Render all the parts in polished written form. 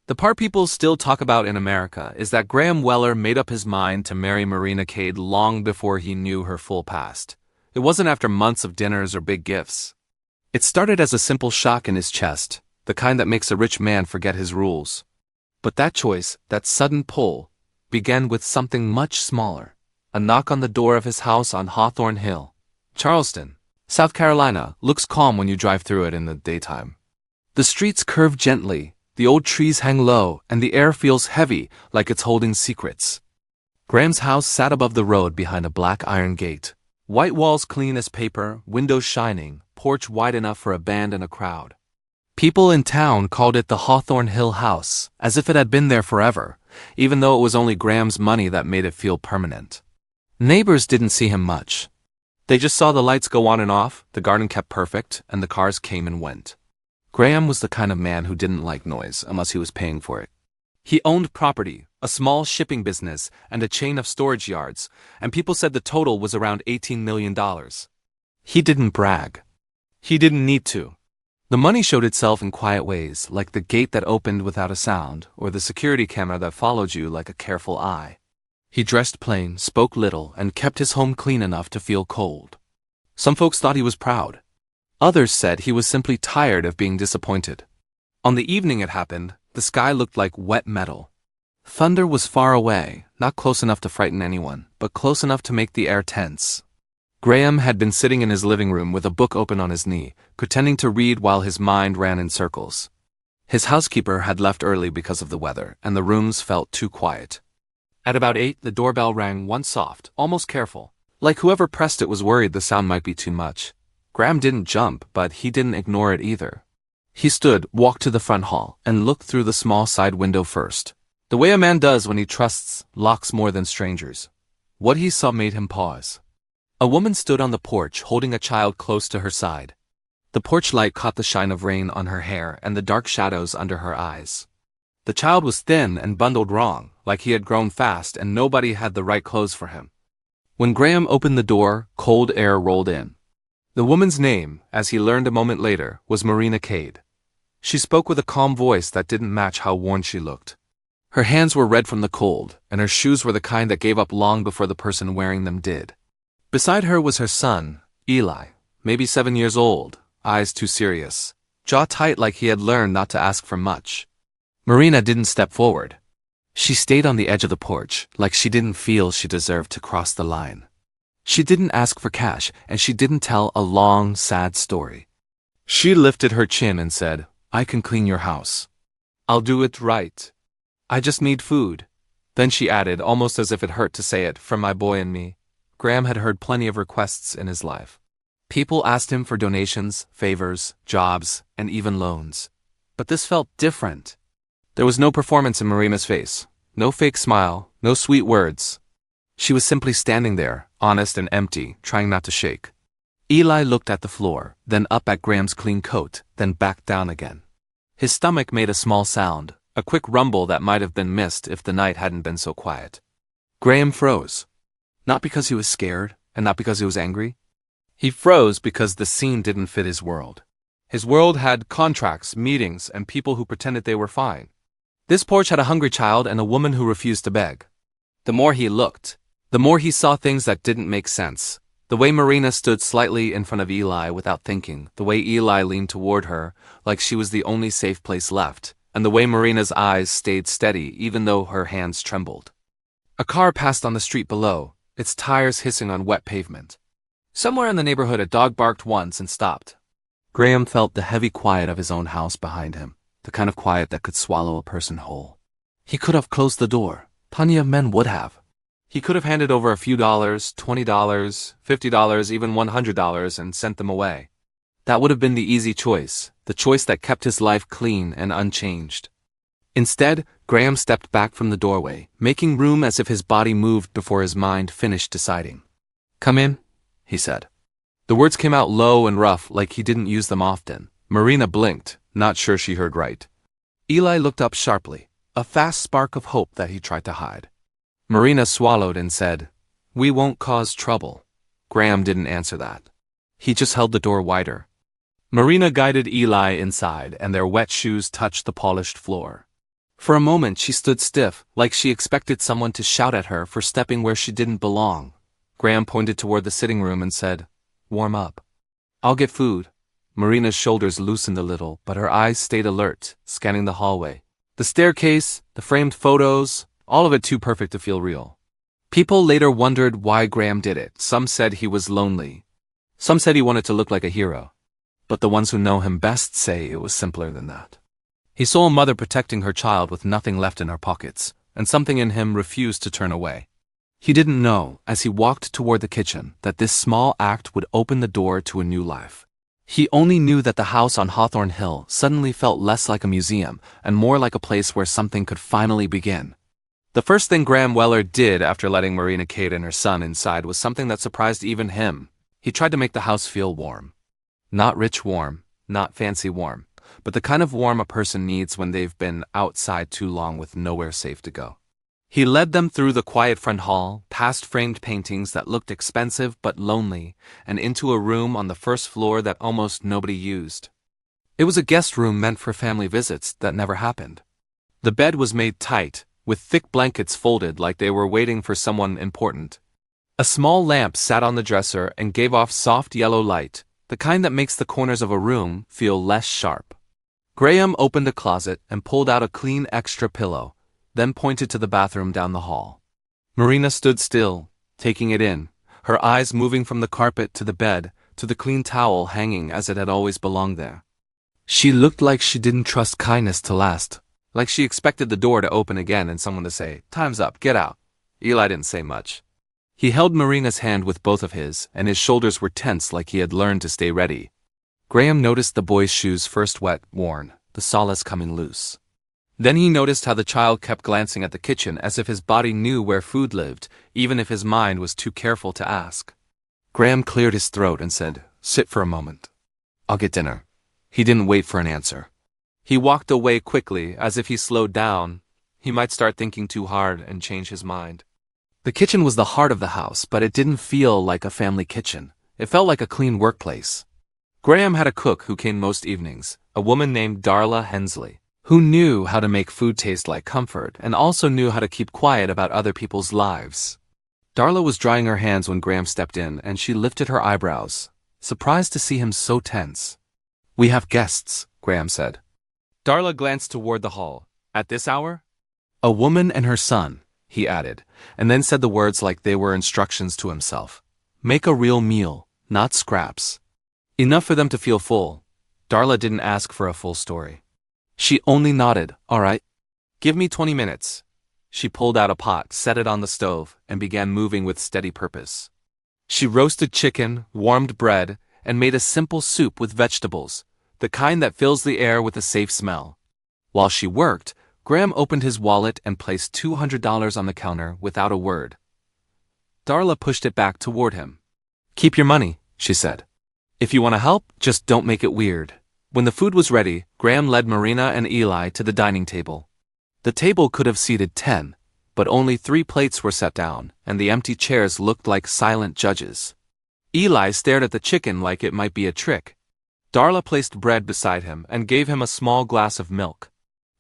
The part people still talk about in America is that Graham Weller made up his mind to marry Marina Cade long before he knew her full past. It wasn't after months of dinners or big gifts. It started as a simple shock in his chest, the kind that makes a rich man forget his rules. But that choice, that sudden pull, began with something much smaller. A knock on the door of his house on Hawthorne Hill. Charleston, South Carolina, looks calm when you drive through it in the daytime. The streets curve gently, the old trees hang low, and the air feels heavy, like it's holding secrets. Graham's house sat above the road behind a black iron gate. White walls clean as paper, windows shining, porch wide enough for a band and a crowd. People in town called it the Hawthorne Hill house, as if it had been there forever, even though it was only Graham's money that made it feel permanent. Neighbors didn't see him much. They just saw the lights go on and off, the garden kept perfect, and the cars came and went. Graham was the kind of man who didn't like noise unless he was paying for it. He owned property, a small shipping business, and a chain of storage yards, and people said the total was around $18 million. He didn't brag. He didn't need to. The money showed itself in quiet ways, like the gate that opened without a sound, or the security camera that followed you like a careful eye. He dressed plain, spoke little, and kept his home clean enough to feel cold. Some folks thought he was proud. Others said he was simply tired of being disappointed. On the evening it happened, the sky looked like wet metal. Thunder was far away, not close enough to frighten anyone, but close enough to make the air tense. Graham had been sitting in his living room with a book open on his knee, pretending to read while his mind ran in circles. His housekeeper had left early because of the weather, and the rooms felt too quiet. At about 8, the doorbell rang once soft, almost careful, like whoever pressed it was worried the sound might be too much. Graham didn't jump, but he didn't ignore it either. He stood, walked to the front hall, and looked through the small side window first. The way a man does when he trusts locks more than strangers. What he saw made him pause. A woman stood on the porch holding a child close to her side. The porch light caught the shine of rain on her hair and the dark shadows under her eyes. The child was thin and bundled wrong, like he had grown fast and nobody had the right clothes for him. When Graham opened the door, cold air rolled in. The woman's name, as he learned a moment later, was Marina Cade. She spoke with a calm voice that didn't match how worn she looked. Her hands were red from the cold, and her shoes were the kind that gave up long before the person wearing them did. Beside her was her son, Eli, maybe 7 years old, eyes too serious, jaw tight like he had learned not to ask for much. Marina didn't step forward. She stayed on the edge of the porch, like she didn't feel she deserved to cross the line. She didn't ask for cash, and she didn't tell a long, sad story. She lifted her chin and said, "I can clean your house. I'll do it right. I just need food." Then she added, almost as if it hurt to say it, "for my boy and me." Graham had heard plenty of requests in his life. People asked him for donations, favors, jobs, and even loans. But this felt different. There was no performance in Marina's face, no fake smile, no sweet words. She was simply standing there, honest and empty, trying not to shake. Eli looked at the floor, then up at Graham's clean coat, then back down again. His stomach made a small sound, a quick rumble that might have been missed if the night hadn't been so quiet. Graham froze. Not because he was scared, and not because he was angry. He froze because the scene didn't fit his world. His world had contracts, meetings, and people who pretended they were fine. This porch had a hungry child and a woman who refused to beg. The more he looked, the more he saw things that didn't make sense. The way Marina stood slightly in front of Eli without thinking, the way Eli leaned toward her like she was the only safe place left, and the way Marina's eyes stayed steady even though her hands trembled. A car passed on the street below, its tires hissing on wet pavement. Somewhere in the neighborhood a dog barked once and stopped. Graham felt the heavy quiet of his own house behind him, the kind of quiet that could swallow a person whole. He could have closed the door. Plenty of men would have. He could have handed over a few dollars, $20, $50, even $100 and sent them away. That would have been the easy choice, the choice that kept his life clean and unchanged. Instead, Graham stepped back from the doorway, making room as if his body moved before his mind finished deciding. "Come in," he said. The words came out low and rough like he didn't use them often. Marina blinked, not sure she heard right. Eli looked up sharply, a fast spark of hope that he tried to hide. Marina swallowed and said, "We won't cause trouble." Graham didn't answer that. He just held the door wider. Marina guided Eli inside, and their wet shoes touched the polished floor. For a moment she stood stiff, like she expected someone to shout at her for stepping where she didn't belong. Graham pointed toward the sitting room and said, "Warm up. I'll get food." Marina's shoulders loosened a little, but her eyes stayed alert, scanning the hallway. The staircase, the framed photos, all of it too perfect to feel real. People later wondered why Graham did it. Some said he was lonely. Some said he wanted to look like a hero. But the ones who know him best say it was simpler than that. He saw a mother protecting her child with nothing left in her pockets, and something in him refused to turn away. He didn't know, as he walked toward the kitchen, that this small act would open the door to a new life. He only knew that the house on Hawthorne Hill suddenly felt less like a museum and more like a place where something could finally begin. The first thing Graham Weller did after letting Marina Cade and her son inside was something that surprised even him. He tried to make the house feel warm. Not rich warm, not fancy warm, but the kind of warm a person needs when they've been outside too long with nowhere safe to go. He led them through the quiet front hall, past framed paintings that looked expensive but lonely, and into a room on the first floor that almost nobody used. It was a guest room meant for family visits that never happened. The bed was made tight, with thick blankets folded like they were waiting for someone important. A small lamp sat on the dresser and gave off soft yellow light, the kind that makes the corners of a room feel less sharp. Graham opened a closet and pulled out a clean extra pillow, then pointed to the bathroom down the hall. Marina stood still, taking it in, her eyes moving from the carpet to the bed to the clean towel hanging as it had always belonged there. She looked like she didn't trust kindness to last, like she expected the door to open again and someone to say, "Time's up, get out." Eli didn't say much. He held Marina's hand with both of his, and his shoulders were tense like he had learned to stay ready. Graham noticed the boy's shoes first wet, worn, the soles coming loose. Then he noticed how the child kept glancing at the kitchen as if his body knew where food lived, even if his mind was too careful to ask. Graham cleared his throat and said, "Sit for a moment. I'll get dinner." He didn't wait for an answer. He walked away quickly, as if he slowed down. He might start thinking too hard and change his mind. The kitchen was the heart of the house, but it didn't feel like a family kitchen. It felt like a clean workplace. Graham had a cook who came most evenings, a woman named Darla Hensley, who knew how to make food taste like comfort and also knew how to keep quiet about other people's lives. Darla was drying her hands when Graham stepped in, and she lifted her eyebrows, surprised to see him so tense. "We have guests," Graham said. Darla glanced toward the hall. "At this hour?" "A woman and her son," he added, and then said the words like they were instructions to himself. "Make a real meal, not scraps. Enough for them to feel full." Darla didn't ask for a full story. She only nodded. "All right. Give me 20 minutes. She pulled out a pot, set it on the stove, and began moving with steady purpose. She roasted chicken, warmed bread, and made a simple soup with vegetables, the kind that fills the air with a safe smell. While she worked, Graham opened his wallet and placed $200 on the counter without a word. Darla pushed it back toward him. "Keep your money," she said. "If you want to help, just don't make it weird." When the food was ready, Graham led Marina and Eli to the dining table. The table could have seated 10, but only 3 plates were set down, and the empty chairs looked like silent judges. Eli stared at the chicken like it might be a trick. Darla placed bread beside him and gave him a small glass of milk.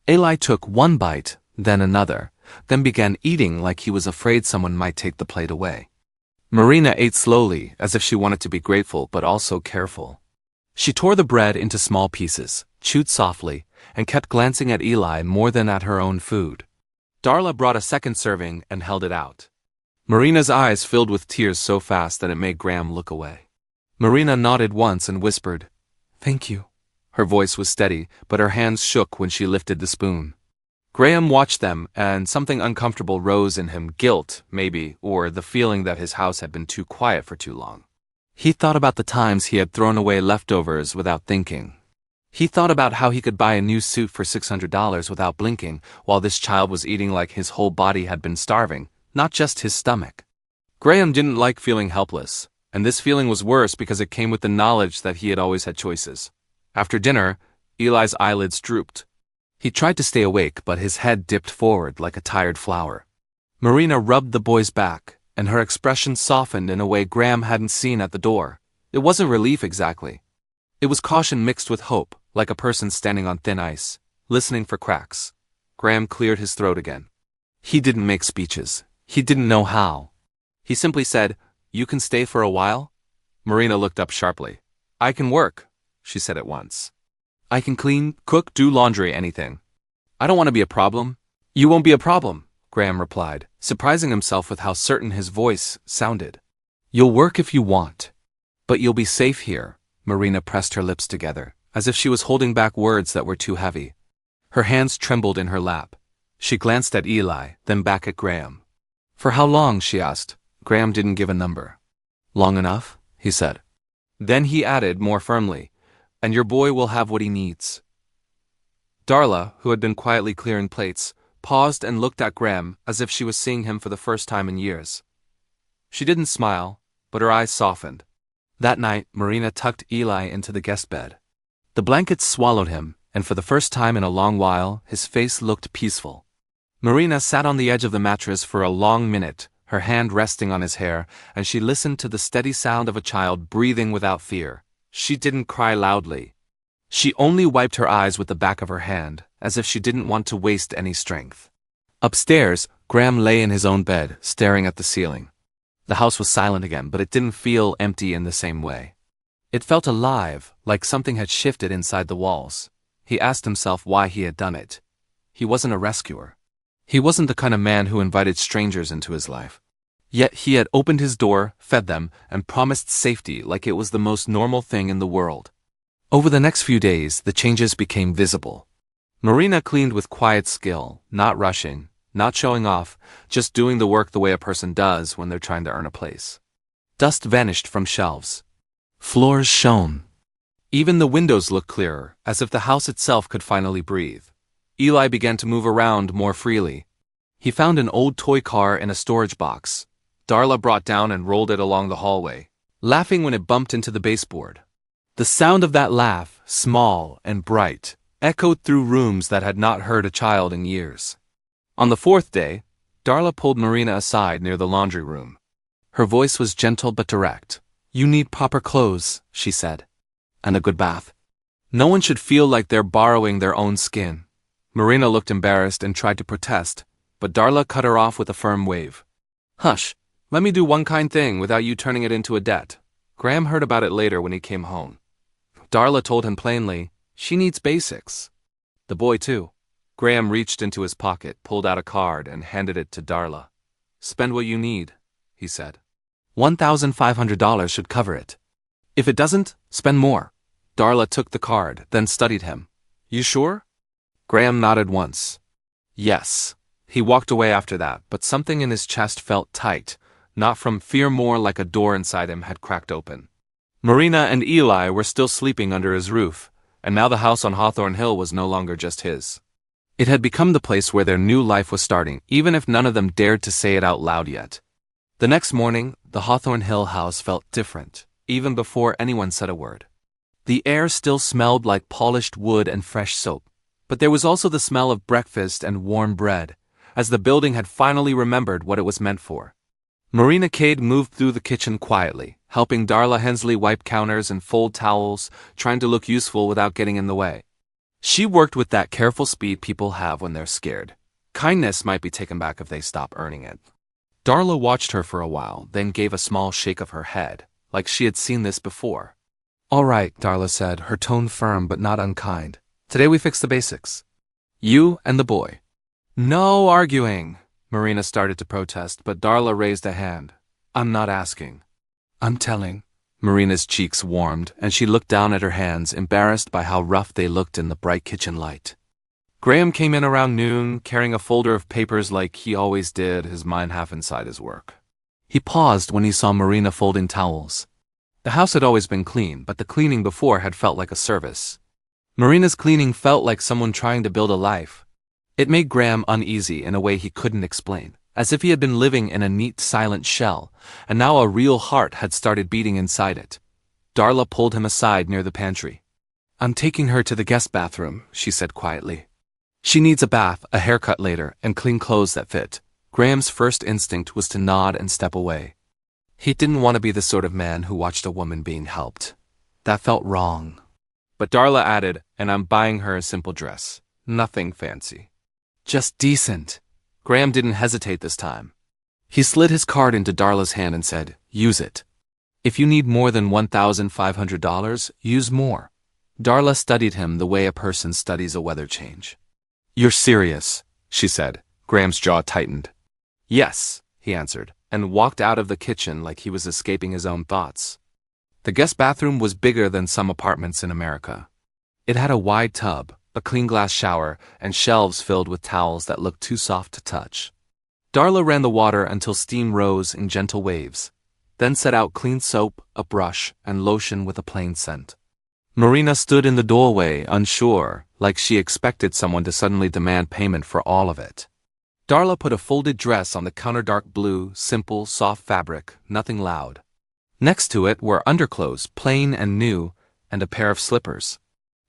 Eli took one bite, then another, then began eating like he was afraid someone might take the plate away. Marina ate slowly, as if she wanted to be grateful but also careful. She tore the bread into small pieces, chewed softly, and kept glancing at Eli more than at her own food. Darla brought a second serving and held it out. Marina's eyes filled with tears so fast that it made Graham look away. Marina nodded once and whispered, "Thank you." Her voice was steady, but her hands shook when she lifted the spoon. Graham watched them, and something uncomfortable rose in him, guilt, maybe, or the feeling that his house had been too quiet for too long. He thought about the times he had thrown away leftovers without thinking. He thought about how he could buy a new suit for $600 without blinking, while this child was eating like his whole body had been starving, not just his stomach. Graham didn't like feeling helpless, and this feeling was worse because it came with the knowledge that he had always had choices. After dinner, Eli's eyelids drooped. He tried to stay awake, but his head dipped forward like a tired flower. Marina rubbed the boy's back, and her expression softened in a way Graham hadn't seen at the door. It wasn't relief exactly. It was caution mixed with hope, like a person standing on thin ice, listening for cracks. Graham cleared his throat again. He didn't make speeches. He didn't know how. He simply said, "You can stay for a while?" Marina looked up sharply. "I can work," she said at once. "I can clean, cook, do laundry, anything. I don't want to be a problem." "You won't be a problem," Graham replied, surprising himself with how certain his voice sounded. "You'll work if you want. But you'll be safe here." Marina pressed her lips together, as if she was holding back words that were too heavy. Her hands trembled in her lap. She glanced at Eli, then back at Graham. "For how long?" she asked. Graham didn't give a number. "Long enough," he said. Then he added more firmly, "And your boy will have what he needs." Darla, who had been quietly clearing plates, paused and looked at Graham as if she was seeing him for the first time in years. She didn't smile, but her eyes softened. That night, Marina tucked Eli into the guest bed. The blankets swallowed him, and for the first time in a long while, his face looked peaceful. Marina sat on the edge of the mattress for a long minute, her hand resting on his hair, and she listened to the steady sound of a child breathing without fear. She didn't cry loudly. She only wiped her eyes with the back of her hand, as if she didn't want to waste any strength. Upstairs, Graham lay in his own bed, staring at the ceiling. The house was silent again, but it didn't feel empty in the same way. It felt alive, like something had shifted inside the walls. He asked himself why he had done it. He wasn't a rescuer. He wasn't the kind of man who invited strangers into his life. Yet he had opened his door, fed them, and promised safety like it was the most normal thing in the world. Over the next few days, the changes became visible. Marina cleaned with quiet skill, not rushing, not showing off, just doing the work the way a person does when they're trying to earn a place. Dust vanished from shelves. Floors shone. Even the windows looked clearer, as if the house itself could finally breathe. Eli began to move around more freely. He found an old toy car in a storage box. Darla brought down and rolled it along the hallway, laughing when it bumped into the baseboard. The sound of that laugh, small and bright, echoed through rooms that had not heard a child in years. On the fourth day, Darla pulled Marina aside near the laundry room. Her voice was gentle but direct. "You need proper clothes," she said, "and a good bath. No one should feel like they're borrowing their own skin." Marina looked embarrassed and tried to protest, but Darla cut her off with a firm wave. "Hush, let me do one kind thing without you turning it into a debt." Graham heard about it later when he came home. Darla told him plainly, she needs basics. The boy too. Graham reached into his pocket, pulled out a card, and handed it to Darla. "Spend what you need," he said. $1,500 should cover it. If it doesn't, spend more. Darla took the card, then studied him. "You sure?" Graham nodded once. Yes. He walked away after that, but something in his chest felt tight, not from fear, more like a door inside him had cracked open. Marina and Eli were still sleeping under his roof, and now the house on Hawthorne Hill was no longer just his. It had become the place where their new life was starting, even if none of them dared to say it out loud yet. The next morning, the Hawthorne Hill house felt different, even before anyone said a word. The air still smelled like polished wood and fresh soap, but there was also the smell of breakfast and warm bread, as the building had finally remembered what it was meant for. Marina Cade moved through the kitchen quietly, helping Darla Hensley wipe counters and fold towels, trying to look useful without getting in the way. She worked with that careful speed people have when they're scared. Kindness might be taken back if they stop earning it. Darla watched her for a while, then gave a small shake of her head, like she had seen this before. "All right," Darla said, her tone firm but not unkind. "Today we fix the basics. You and the boy." "No arguing," Marina started to protest, but Darla raised a hand. "I'm not asking. I'm telling." Marina's cheeks warmed, and she looked down at her hands, embarrassed by how rough they looked in the bright kitchen light. Graham came in around noon, carrying a folder of papers like he always did, his mind half inside his work. He paused when he saw Marina folding towels. The house had always been clean, but the cleaning before had felt like a service. Marina's cleaning felt like someone trying to build a life. It made Graham uneasy in a way he couldn't explain, as if he had been living in a neat, silent shell, and now a real heart had started beating inside it. Darla pulled him aside near the pantry. "I'm taking her to the guest bathroom," she said quietly. "She needs a bath, a haircut later, and clean clothes that fit." Graham's first instinct was to nod and step away. He didn't want to be the sort of man who watched a woman being helped. That felt wrong. But Darla added, "And I'm buying her a simple dress. Nothing fancy. Just decent. Graham didn't hesitate this time. He slid his card into Darla's hand and said, "Use it. If you need more than $1,500, use more." Darla studied him the way a person studies a weather change. "You're serious," she said. Graham's jaw tightened. "Yes," he answered, and walked out of the kitchen like he was escaping his own thoughts. The guest bathroom was bigger than some apartments in America. It had a wide tub, a clean glass shower, and shelves filled with towels that looked too soft to touch. Darla ran the water until steam rose in gentle waves, then set out clean soap, a brush, and lotion with a plain scent. Marina stood in the doorway, unsure, like she expected someone to suddenly demand payment for all of it. Darla put a folded dress on the counter, dark blue, simple, soft fabric, nothing loud. Next to it were underclothes, plain and new, and a pair of slippers.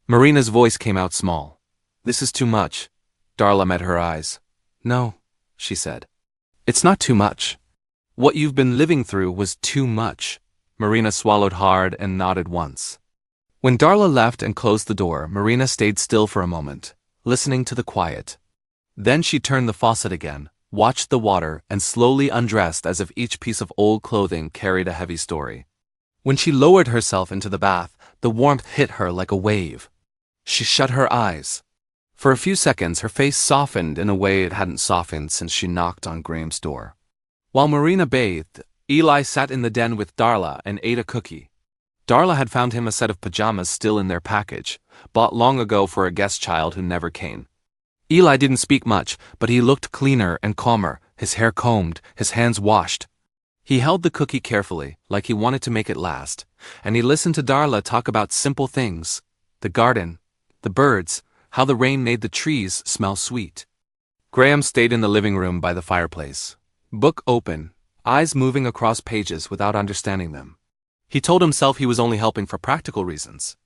Marina's voice came out small. "This is too much." Darla met her eyes. "No," she said. "It's not too much. What you've been living through was too much." Marina swallowed hard and nodded once. When Darla left and closed the door, Marina stayed still for a moment, listening to the quiet. Then she turned the faucet again, watched the water, and slowly undressed as if each piece of old clothing carried a heavy story. When she lowered herself into the bath, the warmth hit her like a wave. She shut her eyes. For a few seconds, her face softened in a way it hadn't softened since she knocked on Graham's door. While Marina bathed, Eli sat in the den with Darla and ate a cookie. Darla had found him a set of pajamas still in their package, bought long ago for a guest child who never came. Eli didn't speak much, but he looked cleaner and calmer, his hair combed, his hands washed. He held the cookie carefully, like he wanted to make it last, and he listened to Darla talk about simple things: the garden, the birds, how the rain made the trees smell sweet. Graham stayed in the living room by the fireplace, book open, eyes moving across pages without understanding them. He told himself he was only helping for practical reasons.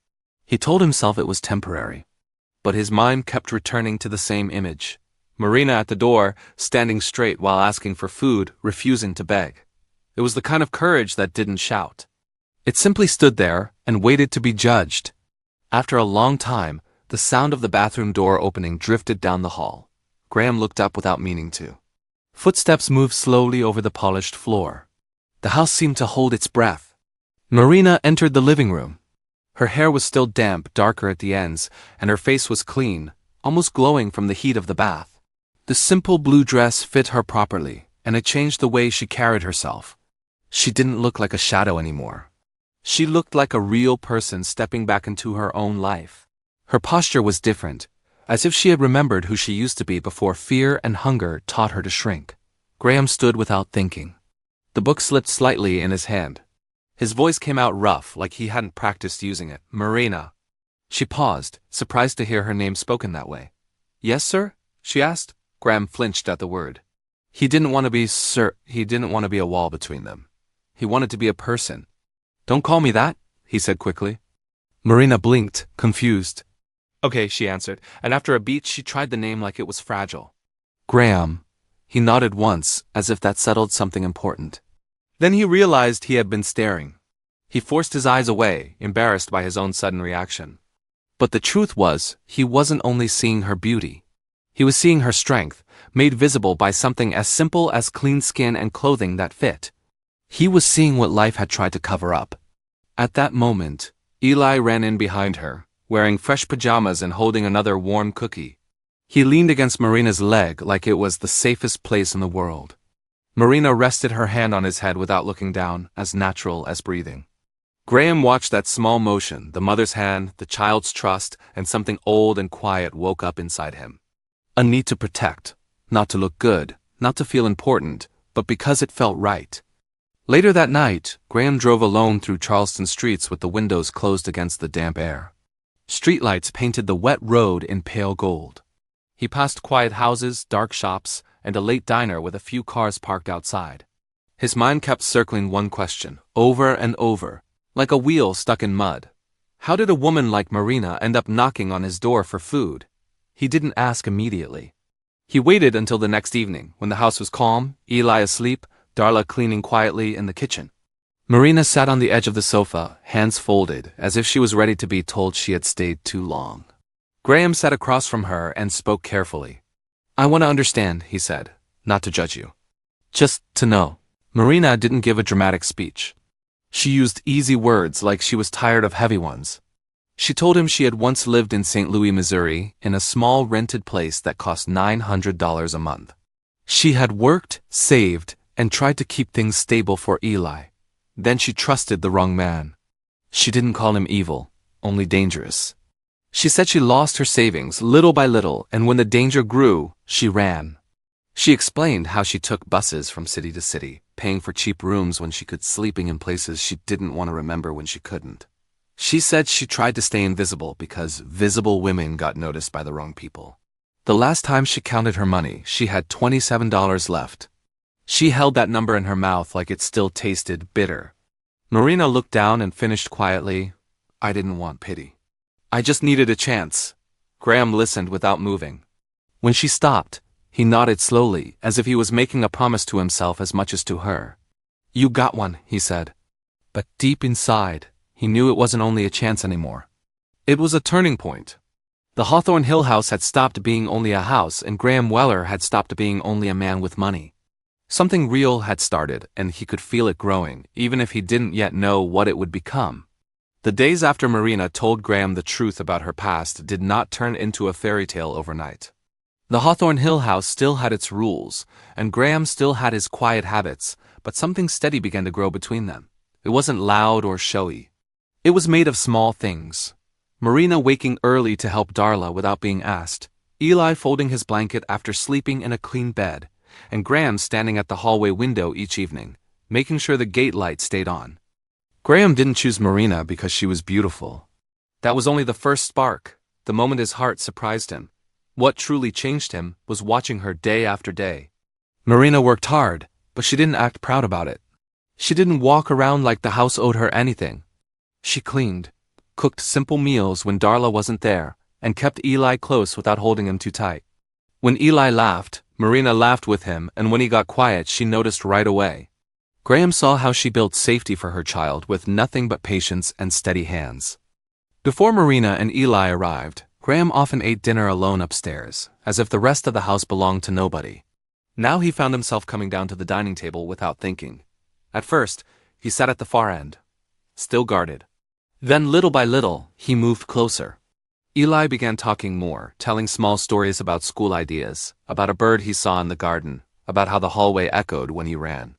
He told himself it was temporary. But his mind kept returning to the same image. Marina at the door, standing straight while asking for food, refusing to beg. It was the kind of courage that didn't shout. It simply stood there and waited to be judged. After a long time, the sound of the bathroom door opening drifted down the hall. Graham looked up without meaning to. Footsteps moved slowly over the polished floor. The house seemed to hold its breath. Marina entered the living room. Her hair was still damp, darker at the ends, and her face was clean, almost glowing from the heat of the bath. The simple blue dress fit her properly, and it changed the way she carried herself. She didn't look like a shadow anymore. She looked like a real person stepping back into her own life. Her posture was different, as if she had remembered who she used to be before fear and hunger taught her to shrink. Graham stood without thinking. The book slipped slightly in his hand. His voice came out rough, like he hadn't practiced using it. "Marina." She paused, surprised to hear her name spoken that way. "Yes, sir?" she asked. Graham flinched at the word. He didn't want to be he didn't want to be a wall between them. He wanted to be a person. "Don't call me that," he said quickly. Marina blinked, confused. "Okay," she answered, and after a beat she tried the name like it was fragile. "Graham." He nodded once, as if that settled something important. Then he realized he had been staring. He forced his eyes away, embarrassed by his own sudden reaction. But the truth was, he wasn't only seeing her beauty. He was seeing her strength, made visible by something as simple as clean skin and clothing that fit. He was seeing what life had tried to cover up. At that moment, Eli ran in behind her, wearing fresh pajamas and holding another warm cookie. He leaned against Marina's leg like it was the safest place in the world. Marina rested her hand on his head without looking down, as natural as breathing. Graham watched that small motion, the mother's hand, the child's trust, and something old and quiet woke up inside him. A need to protect, not to look good, not to feel important, but because it felt right. Later that night, Graham drove alone through Charleston streets with the windows closed against the damp air. Streetlights painted the wet road in pale gold. He passed quiet houses, dark shops, and a late diner with a few cars parked outside. His mind kept circling one question, over and over, like a wheel stuck in mud. How did a woman like Marina end up knocking on his door for food? He didn't ask immediately. He waited until the next evening, when the house was calm, Eli asleep, Darla cleaning quietly in the kitchen. Marina sat on the edge of the sofa, hands folded, as if she was ready to be told she had stayed too long. Graham sat across from her and spoke carefully. I want to understand, he said, not to judge you. Just to know. Marina didn't give a dramatic speech. She used easy words like she was tired of heavy ones. She told him she had once lived in St. Louis, Missouri, in a small rented place that cost $900 a month. She had worked, saved, and tried to keep things stable for Eli. Then she trusted the wrong man. She didn't call him evil, only dangerous. She said she lost her savings little by little, and when the danger grew, she ran. She explained how she took buses from city to city, paying for cheap rooms when she could, sleeping in places she didn't want to remember when she couldn't. She said she tried to stay invisible because visible women got noticed by the wrong people. The last time she counted her money, she had $27 left. She held that number in her mouth like it still tasted bitter. Marina looked down and finished quietly, I didn't want pity. I just needed a chance. Graham listened without moving. When she stopped, he nodded slowly, as if he was making a promise to himself as much as to her. You got one, he said. But deep inside, he knew it wasn't only a chance anymore. It was a turning point. The Hawthorne Hill house had stopped being only a house, and Graham Weller had stopped being only a man with money. Something real had started, and he could feel it growing, even if he didn't yet know what it would become. The days after Marina told Graham the truth about her past did not turn into a fairy tale overnight. The Hawthorne Hill house still had its rules, and Graham still had his quiet habits, but something steady began to grow between them. It wasn't loud or showy. It was made of small things. Marina waking early to help Darla without being asked, Eli folding his blanket after sleeping in a clean bed, and Graham standing at the hallway window each evening, making sure the gate light stayed on. Graham didn't choose Marina because she was beautiful. That was only the first spark, the moment his heart surprised him. What truly changed him was watching her day after day. Marina worked hard, but she didn't act proud about it. She didn't walk around like the house owed her anything. She cleaned, cooked simple meals when Darla wasn't there, and kept Eli close without holding him too tight. When Eli laughed, Marina laughed with him, and when he got quiet, she noticed right away. Graham saw how she built safety for her child with nothing but patience and steady hands. Before Marina and Eli arrived, Graham often ate dinner alone upstairs, as if the rest of the house belonged to nobody. Now he found himself coming down to the dining table without thinking. At first, he sat at the far end, still guarded. Then little by little, he moved closer. Eli began talking more, telling small stories about school ideas, about a bird he saw in the garden, about how the hallway echoed when he ran.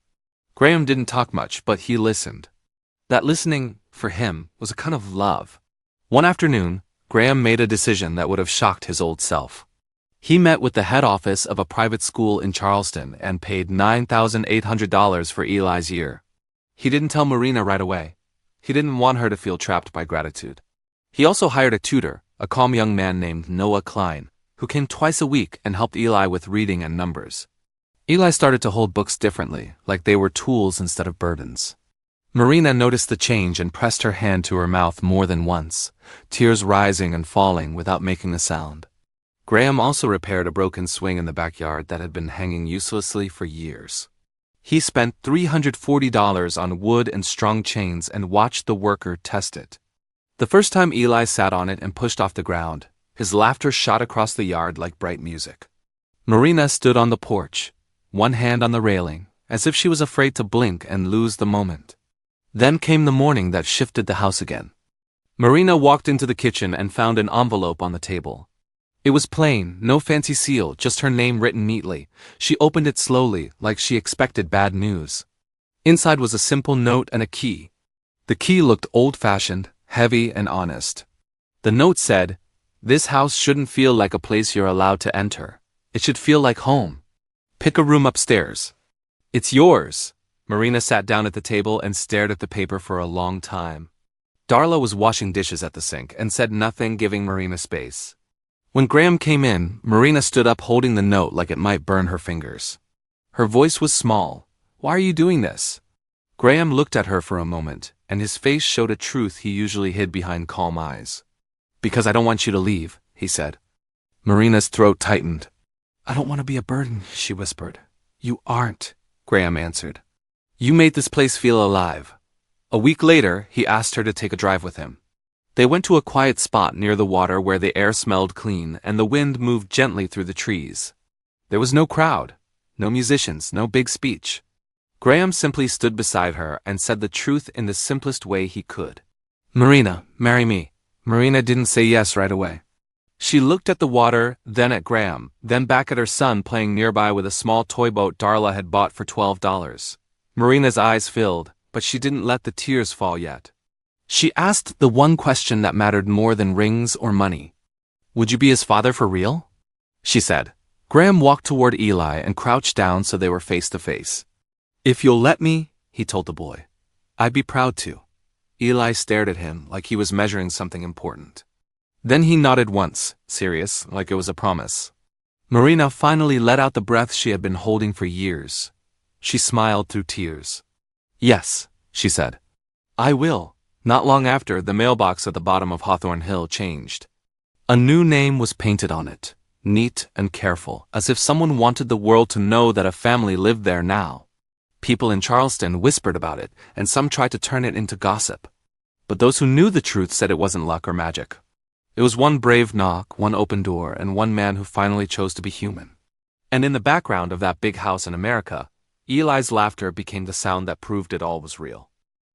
Graham didn't talk much, but he listened. That listening, for him, was a kind of love. One afternoon, Graham made a decision that would have shocked his old self. He met with the head office of a private school in Charleston and paid $9,800 for Eli's year. He didn't tell Marina right away. He didn't want her to feel trapped by gratitude. He also hired a tutor, a calm young man named Noah Klein, who came twice a week and helped Eli with reading and numbers. Eli started to hold books differently, like they were tools instead of burdens. Marina noticed the change and pressed her hand to her mouth more than once, tears rising and falling without making a sound. Graham also repaired a broken swing in the backyard that had been hanging uselessly for years. He spent $340 on wood and strung chains and watched the worker test it. The first time Eli sat on it and pushed off the ground, his laughter shot across the yard like bright music. Marina stood on the porch, one hand on the railing, as if she was afraid to blink and lose the moment. Then came the morning that shifted the house again. Marina walked into the kitchen and found an envelope on the table. It was plain, no fancy seal, just her name written neatly. She opened it slowly, like she expected bad news. Inside was a simple note and a key. The key looked old-fashioned, heavy, and honest. The note said, "This house shouldn't feel like a place you're allowed to enter. It should feel like home. Pick a room upstairs. It's yours." Marina sat down at the table and stared at the paper for a long time. Darla was washing dishes at the sink and said nothing, giving Marina space. When Graham came in, Marina stood up holding the note like it might burn her fingers. Her voice was small. "Why are you doing this?" Graham looked at her for a moment, and his face showed a truth he usually hid behind calm eyes. "Because I don't want you to leave," he said. Marina's throat tightened. "I don't want to be a burden," she whispered. "You aren't," Graham answered. "You made this place feel alive." A week later, he asked her to take a drive with him. They went to a quiet spot near the water where the air smelled clean and the wind moved gently through the trees. There was no crowd, no musicians, no big speech. Graham simply stood beside her and said the truth in the simplest way he could. "Marina, marry me." Marina didn't say yes right away. She looked at the water, then at Graham, then back at her son playing nearby with a small toy boat Darla had bought for $12. Marina's eyes filled, but she didn't let the tears fall yet. She asked the one question that mattered more than rings or money. "Would you be his father for real?" she said. Graham walked toward Eli and crouched down so they were face to face. "If you'll let me," he told the boy, "I'd be proud to." Eli stared at him like he was measuring something important. Then he nodded once, serious, like it was a promise. Marina finally let out the breath she had been holding for years. She smiled through tears. "Yes," she said. "I will." Not long after, the mailbox at the bottom of Hawthorne Hill changed. A new name was painted on it, neat and careful, as if someone wanted the world to know that a family lived there now. People in Charleston whispered about it, and some tried to turn it into gossip. But those who knew the truth said it wasn't luck or magic. It was one brave knock, one open door, and one man who finally chose to be human. And in the background of that big house in America, Eli's laughter became the sound that proved it all was real.